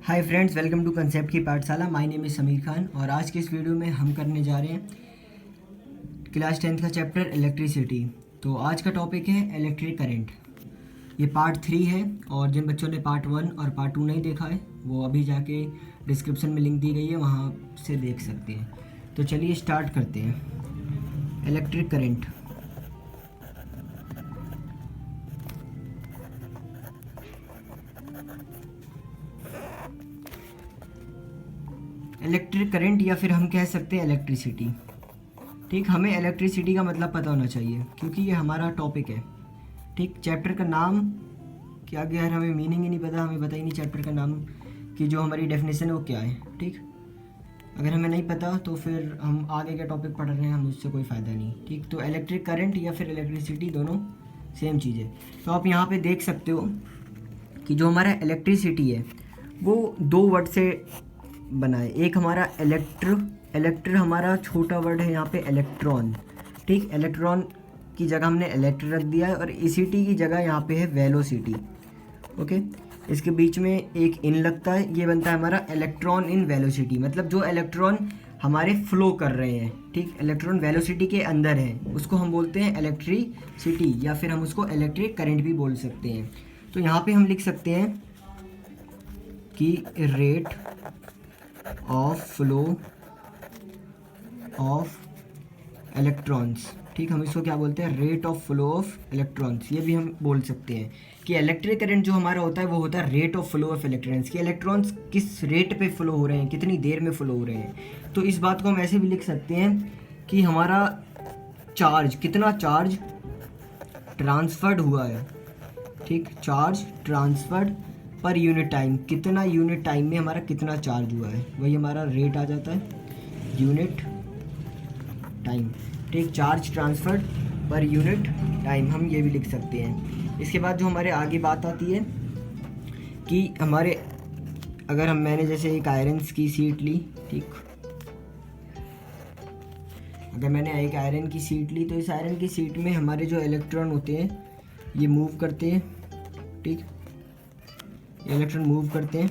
Hi friends, welcome to concept की पाठशाला। My name is Sameer Khan और आज के इस वीडियो में हम करने जा रहे हैं क्लास 10th का चैप्टर इलेक्ट्रिसिटी। तो आज का टॉपिक है इलेक्ट्रिक करंट। ये पार्ट 3 है और जिन बच्चों ने पार्ट 1 और पार्ट 2 नहीं देखा है वो अभी जाके डिस्क्रिप्शन में लिंक दी गई है, वहाँ से देख सकते हैं। तो चलिए स्टार्ट करते हैं। Electric current. इलेक्ट्रिक करंट या फिर हम कह सकते हैं इलेक्ट्रिसिटी। ठीक, हमें इलेक्ट्रिसिटी का मतलब पता होना चाहिए क्योंकि ये हमारा टॉपिक है। ठीक, चैप्टर का नाम क्या गया है, हमें मीनिंग ही नहीं पता, हमें पता ही नहीं चैप्टर का नाम की जो हमारी डेफिनेशन है वो क्या है। ठीक, अगर हमें नहीं पता तो फिर हम आगे का टॉपिक पढ़ रहे हैं, हम उससे कोई फ़ायदा नहीं। ठीक, तो इलेक्ट्रिक करंट या फिर इलेक्ट्रिसिटी दोनों सेम चीज़ है। तो आप यहाँ पे देख सकते हो कि जो हमारा इलेक्ट्रिसिटी है वो दो वर्ड से बना है। एक हमारा इलेक्ट्र हमारा छोटा वर्ड है यहाँ पे इलेक्ट्रॉन। ठीक, इलेक्ट्रॉन की जगह हमने इलेक्ट्र रख दिया है और ईसीटी की जगह यहाँ पे है वेलोसिटी। ओके, इसके बीच में एक इन लगता है, ये बनता है हमारा इलेक्ट्रॉन इन वेलोसिटी। मतलब जो इलेक्ट्रॉन हमारे फ्लो कर रहे हैं, ठीक, इलेक्ट्रॉन वेलोसिटी के अंदर है, उसको हम बोलते हैं इलेक्ट्रिसिटी या फिर हम उसको इलेक्ट्रिक करंट भी बोल सकते हैं। तो यहाँ पे हम लिख सकते हैं कि rate of flow of electrons. ठीक, हम इसको क्या बोलते हैं, rate of flow of electrons. ये भी हम बोल सकते हैं कि इलेक्ट्रिक करंट जो हमारा होता है वो होता है rate of flow of electrons, कि इलेक्ट्रॉन्स किस रेट पे फ्लो हो रहे हैं, कितनी देर में फ्लो हो रहे हैं। तो इस बात को हम ऐसे भी लिख सकते हैं कि हमारा चार्ज, कितना चार्ज ट्रांसफर्ड हुआ है। ठीक, charge transferred per unit time, कितना यूनिट टाइम में हमारा कितना चार्ज हुआ है, वही हमारा रेट आ जाता है, यूनिट टाइम। ठीक, charge transferred per unit time हम ये भी लिख सकते हैं। इसके बाद जो हमारे आगे बात आती है कि हमारे अगर मैंने जैसे एक आयरन की शीट ली, ठीक, अगर मैंने एक आयरन की शीट ली तो इस आयरन की शीट में हमारे जो इलेक्ट्रॉन होते हैं ये मूव करते हैं। ठीक, इलेक्ट्रॉन मूव करते हैं।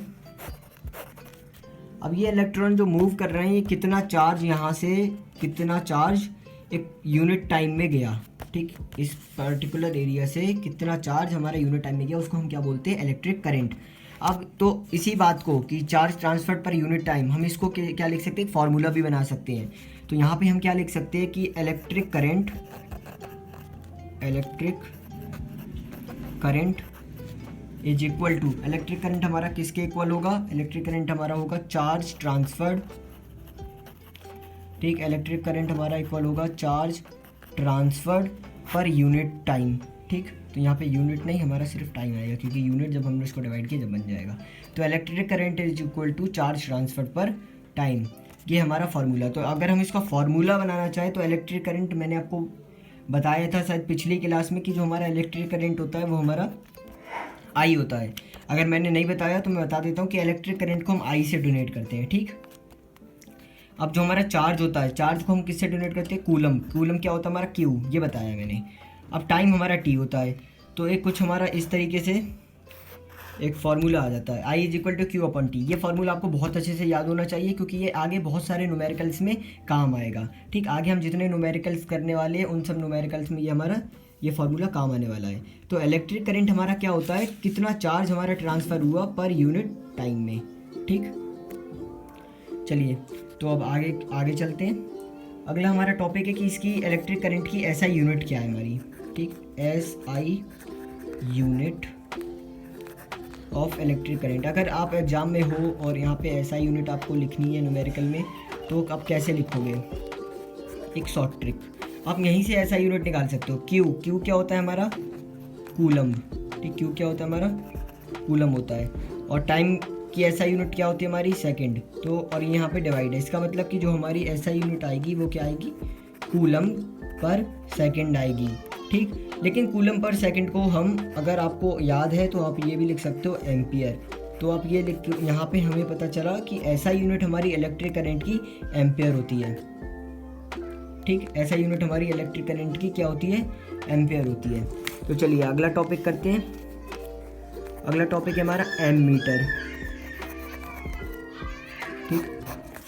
अब ये इलेक्ट्रॉन जो मूव कर रहे हैं ये कितना चार्ज यहाँ से कितना चार्ज एक यूनिट टाइम में गया। ठीक, इस पर्टिकुलर एरिया से कितना चार्ज हमारा यूनिट टाइम में गया उसको हम क्या बोलते हैं, इलेक्ट्रिक करंट। अब तो इसी बात को कि charge transfer per unit time, हम इसको क्या लिख सकते हैं, फॉर्मूला भी बना सकते हैं। तो यहाँ पे हम क्या लिख सकते हैं कि electric current is equal to, electric current हमारा किसके इक्वल होगा, इलेक्ट्रिक करंट हमारा होगा चार्ज ट्रांसफर्ड। ठीक, इलेक्ट्रिक करंट हमारा इक्वल होगा charge transferred per unit time. ठीक, तो यहाँ पे यूनिट नहीं, हमारा सिर्फ टाइम आएगा क्योंकि यूनिट जब हमने इसको डिवाइड किया जब बन जाएगा। तो electric current is equal to charge transferred per time, ये हमारा फार्मूला। तो अगर हम इसका फार्मूला बनाना चाहें तो इलेक्ट्रिक करंट, मैंने आपको बताया था शायद पिछली क्लास में कि जो हमारा इलेक्ट्रिक करंट होता है वो हमारा आई होता है। अगर मैंने नहीं बताया तो मैं बता देता हूँ कि इलेक्ट्रिक करंट को हम आई से डोनेट करते हैं। ठीक, अब जो हमारा चार्ज होता है, चार्ज को हम किससे डोनेट करते हैं, कूलम। कूलम क्या होता है हमारा, क्यू, ये बताया मैंने। अब टाइम हमारा टी होता है। तो एक कुछ हमारा इस तरीके से एक फार्मूला आ जाता है, I is equal to Q upon T. ये फार्मूला आपको बहुत अच्छे से याद होना चाहिए क्योंकि ये आगे बहुत सारे न्यूमेरिकल्स में काम आएगा। ठीक, आगे हम जितने न्यूमेरिकल्स करने वाले हैं उन सब न्यूमेरिकल्स में ये फार्मूला काम आने वाला है। तो इलेक्ट्रिक करंट हमारा क्या होता है, कितना चार्ज हमारा ट्रांसफ़र हुआ पर यूनिट टाइम में। ठीक, चलिए तो अब आगे चलते हैं। अगला हमारा टॉपिक है कि इसकी इलेक्ट्रिक करंट की एसआई यूनिट क्या है हमारी। ठीक, SI unit of electric current. अगर आप एग्ज़ाम में हो और यहाँ पे एसआई यूनिट आपको लिखनी है न्यूमेरिकल में तो आप कैसे लिखोगे, एक शॉर्ट ट्रिक, आप यहीं से ऐसा यूनिट निकाल सकते हो। क्यू क्या होता है हमारा, कूलम। ठीक, क्यू क्या होता है हमारा, कूलम होता है। और टाइम की ऐसा यूनिट क्या होती है हमारी, सेकंड। तो और यहाँ पे डिवाइड है, इसका मतलब कि जो हमारी ऐसा यूनिट आएगी वो क्या आएगी, कूलम पर सेकंड आएगी। ठीक, लेकिन कूलम पर सेकंड को हम, अगर आपको याद है तो आप ये भी लिख सकते हो एम्पियर। तो आप ये लिख, यहाँ पे हमें पता चला कि ऐसा यूनिट हमारी इलेक्ट्रिक करंट की एम्पियर होती है। ठीक, ऐसा यूनिट हमारी इलेक्ट्रिक करंट की क्या होती है, एम्पियर होती है। तो चलिए अगला टॉपिक करते हैं। अगला टॉपिक है हमारा एम मीटर। ठीक।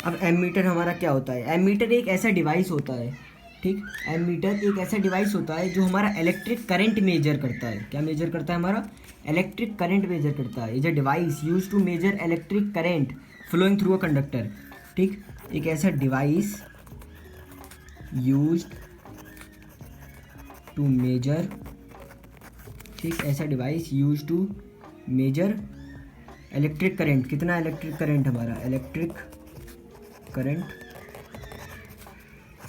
अब एमीटर हमारा क्या होता है? एमीटर एक ऐसा डिवाइस होता है, ठीक। एमीटर एक ऐसा डिवाइस होता है जो हमारा इलेक्ट्रिक करंट मेजर करता है। क्या मेजर करता है? हमारा इलेक्ट्रिक करंट मेजर करता है। Is a device used to measure electric current flowing through a conductor, ठीक। एक ऐसा डिवाइस यूज टू मेजर, ठीक, ऐसा device used to measure electric current. कितना इलेक्ट्रिक करंट? हमारा electric current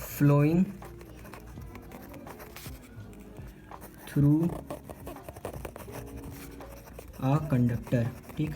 flowing through a conductor, ठीक।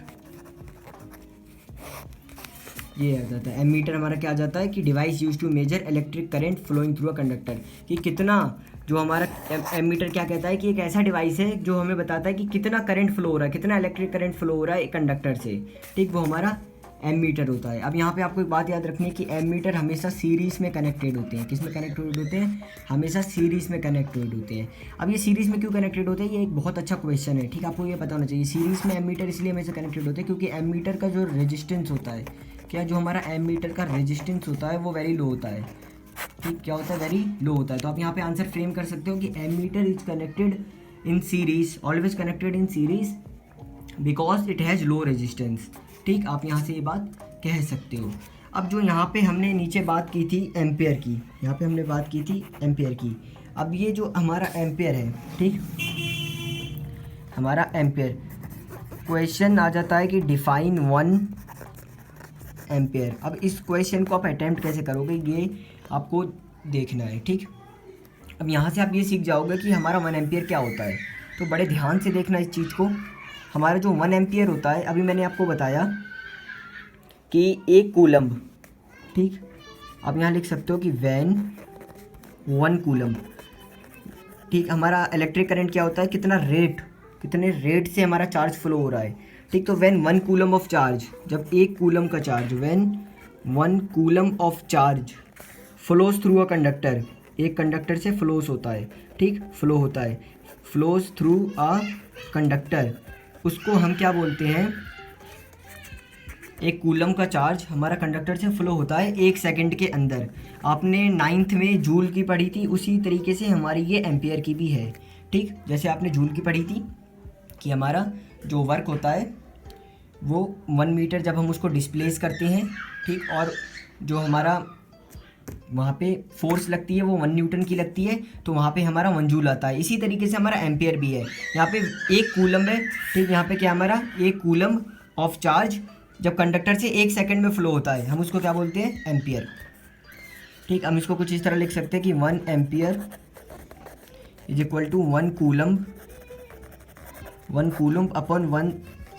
ये आ जाता है एमीटर। हमारा क्या आ जाता है कि device used to measure electric current flowing through a conductor, कि कितना, जो हमारा एमीटर क्या कहता है कि एक ऐसा डिवाइस है जो हमें बताता है कि कितना करंट फ्लो हो रहा है, कितना इलेक्ट्रिक करंट फ्लो हो रहा है एक कंडक्टर से, ठीक। वो हमारा एमीटर होता है। अब यहाँ पे आपको एक बात याद रखनी है कि एमीटर हमेशा सीरीज़ में कनेक्टेड होते हैं। किस में कनेक्टेड होते हैं? हमेशा सीरीज़ में कनेक्टेड होते हैं। अब ये सीरीज़ में क्यों कनेक्टेड होते हैं, ये एक बहुत अच्छा क्वेश्चन है, ठीक। आपको ये पता होना चाहिए सीरीज़ में एमीटर इसलिए हमेशा कनेक्टेड होते हैं क्योंकि एमीटर का जो रेजिस्टेंस होता है, क्या, जो हमारा एमीटर का रेजिस्टेंस होता है वो वेरी लो होता है, ठीक। क्या होता है? वेरी लो होता है। तो आप यहाँ पे आंसर फ्रेम कर सकते हो कि ammeter is connected in series, always connected in series because it has low resistance, ठीक। आप यहाँ से ये बात कह सकते हो। अब जो यहाँ पे हमने नीचे बात की थी एम्पियर की, यहाँ पे हमने बात की थी एम्पियर की। अब ये जो हमारा एम्पियर है, ठीक, हमारा एम्पियर, क्वेश्चन आ जाता है कि डिफाइन 1 एम्पियर। अब इस क्वेश्चन को आप अटैम्प्ट कैसे करोगे ये आपको देखना है, ठीक। अब यहाँ से आप ये सीख जाओगे कि हमारा 1 एम्पियर क्या होता है। तो बड़े ध्यान से देखना इस चीज़ को। हमारा जो 1 एम्पियर होता है, अभी मैंने आपको बताया कि 1 कूलम्ब, ठीक। आप यहाँ लिख सकते हो कि वैन 1 कूलम्ब, ठीक। हमारा इलेक्ट्रिक करंट क्या होता है, कितने रेट से हमारा चार्ज फ्लो हो रहा है, ठीक। तो व्हेन 1 कूलम ऑफ चार्ज, जब 1 कूलम का charge, when 1 coulomb of charge flows through a conductor, एक कंडक्टर से फ्लोज होता है, ठीक, फ्लो होता है, फ्लोज थ्रू अ कंडक्टर, उसको हम क्या बोलते हैं? 1 कूलम का चार्ज हमारा कंडक्टर से फ्लो होता है 1 सेकंड के अंदर। आपने 9th में जूल की पढ़ी थी, उसी तरीके से हमारी ये एम्पियर की भी है, ठीक। जैसे आपने जूल की पढ़ी थी कि हमारा जो वर्क होता है वो 1 मीटर जब हम उसको डिस्प्लेस करते हैं, ठीक, और जो हमारा वहाँ पे फोर्स लगती है वो 1 न्यूटन की लगती है, तो वहाँ पे हमारा 1 जूल आता है। इसी तरीके से हमारा एम्पियर भी है। यहाँ पे 1 कूलम है, ठीक, यहाँ पे क्या हमारा 1 कूलम ऑफ चार्ज जब कंडक्टर से 1 सेकंड में फ्लो होता है, हम उसको क्या बोलते हैं? एम्पियर, ठीक। हम इसको कुछ इस तरह लिख सकते हैं कि 1 ampere is equal to 1 coulomb upon 1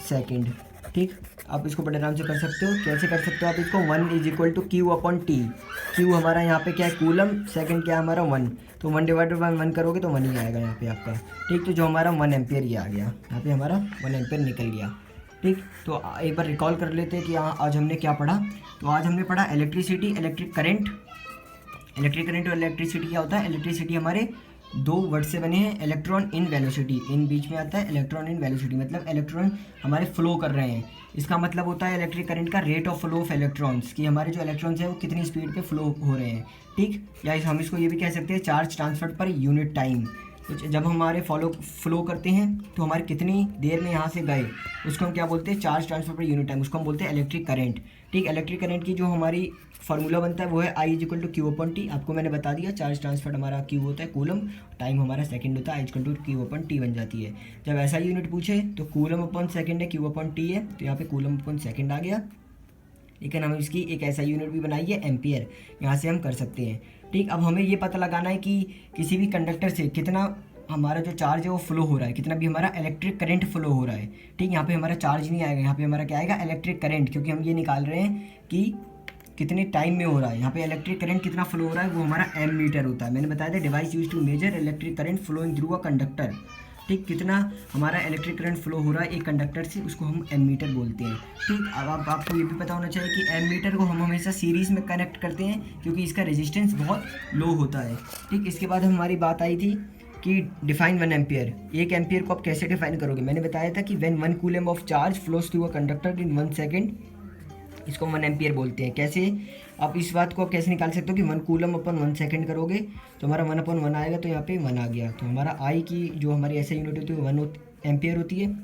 second, ठीक। आप इसको बड़े आराम से कर सकते हो। कैसे कर सकते हो आप इसको? 1 is equal to Q upon T. Q हमारा यहाँ पे क्या है? कूलम, सेकंड क्या है हमारा? 1, तो 1 डिवाइडेड बाय 1 करोगे तो 1 ही आएगा यहाँ पे आपका, ठीक। तो जो हमारा 1 एम्पियर ये आ गया, यहाँ पे हमारा 1 एम्पियर निकल गया, ठीक। तो एक बार रिकॉल कर लेते हैं कि आज हमने क्या पढ़ा। तो आज हमने पढ़ा इलेक्ट्रिसिटी, इलेक्ट्रिक करंट और इलेक्ट्रिसिटी क्या होता है? इलेक्ट्रिसिटी हमारे 2 वर्ड से बने हैं, इलेक्ट्रॉन इन वेलोसिटी, इन बीच में आता है इलेक्ट्रॉन इन वेलोसिटी, मतलब इलेक्ट्रॉन हमारे फ्लो कर रहे हैं। इसका मतलब होता है इलेक्ट्रिक करंट का rate of flow of electrons, कि हमारे जो इलेक्ट्रॉन्स हैं वो कितनी स्पीड पे फ्लो हो रहे हैं, ठीक। या हम इसको ये भी कह सकते हैं charge transfer per unit time. तो जब हमारे फ्लो करते हैं तो हमारे कितनी देर में यहाँ से गए, उसको हम क्या बोलते हैं? Charge transfer per unit time, उसको हम बोलते हैं इलेक्ट्रिक करंट, ठीक। इलेक्ट्रिक करंट की जो हमारी फार्मूला बनता है वो है I equal to Q upon T. आपको मैंने बता दिया चार्ज ट्रांसफर हमारा क्यू होता है कूलम, टाइम हमारा सेकंड होता है, I equal to Q upon T बन जाती है। जब ऐसा यूनिट पूछे तो कूलम अपन सेकंड है, क्यू अपन टी है, तो यहाँ पे कूलम अपन सेकंड आ गया। लेकिन हम इसकी एक ऐसा यूनिट भी बनाई है एम्पियर, यहाँ से हम कर सकते हैं, ठीक। अब हमें ये पता लगाना है कि किसी भी कंडक्टर से कितना हमारा जो चार्ज है वो फ्लो हो रहा है, कितना भी हमारा इलेक्ट्रिक करंट फ्लो हो रहा है, ठीक। यहाँ पे हमारा चार्ज नहीं आएगा, यहाँ पे हमारा क्या आएगा? इलेक्ट्रिक करंट, क्योंकि हम ये निकाल रहे हैं कि कितने टाइम में हो रहा है। यहाँ पे इलेक्ट्रिक करंट कितना फ्लो हो रहा है वो हमारा एमीटर होता है। मैंने बताया था device used to measure electric current flowing through a conductor, ठीक। कितना हमारा इलेक्ट्रिक करंट फ्लो हो रहा है एक कंडक्टर से, उसको हम एमीटर बोलते हैं, ठीक। अब आपको ये भी पता होना चाहिए कि एमीटर को हम हमेशा सीरीज़ में कनेक्ट करते हैं क्योंकि इसका रेजिस्टेंस बहुत लो होता है, ठीक। इसके बाद हमारी बात आई थी कि डिफाइन 1 एम्पियर। 1 एम्पियर को आप कैसे डिफाइन करोगे? मैंने बताया था कि when 1 coulomb of charge flows through a conductor in 1 second, इसको 1 एम्पियर बोलते हैं। कैसे आप इस बात को कैसे निकाल सकते हो कि 1 कूलम अपन 1 सेकेंड करोगे तो हमारा 1/1 आएगा, तो यहाँ पे 1 आ गया। तो हमारा आई की जो हमारी ऐसे यूनिट होती है 1 एम्पियर होती है।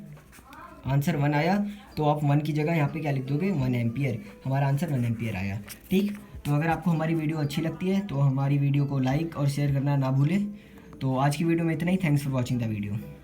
आंसर 1 आया तो आप 1 की जगह यहाँ पे क्या लिख दोगे 1 एम्पियर, हमारा आंसर 1 एम्पियर आया। ठीक, तो अगर आपको हमारी वीडियो अच्छी लगती है तो हमारी वीडियो को लाइक और शेयर करना ना भूलें। तो आज की वीडियो में इतना ही। Thanks for watching the video.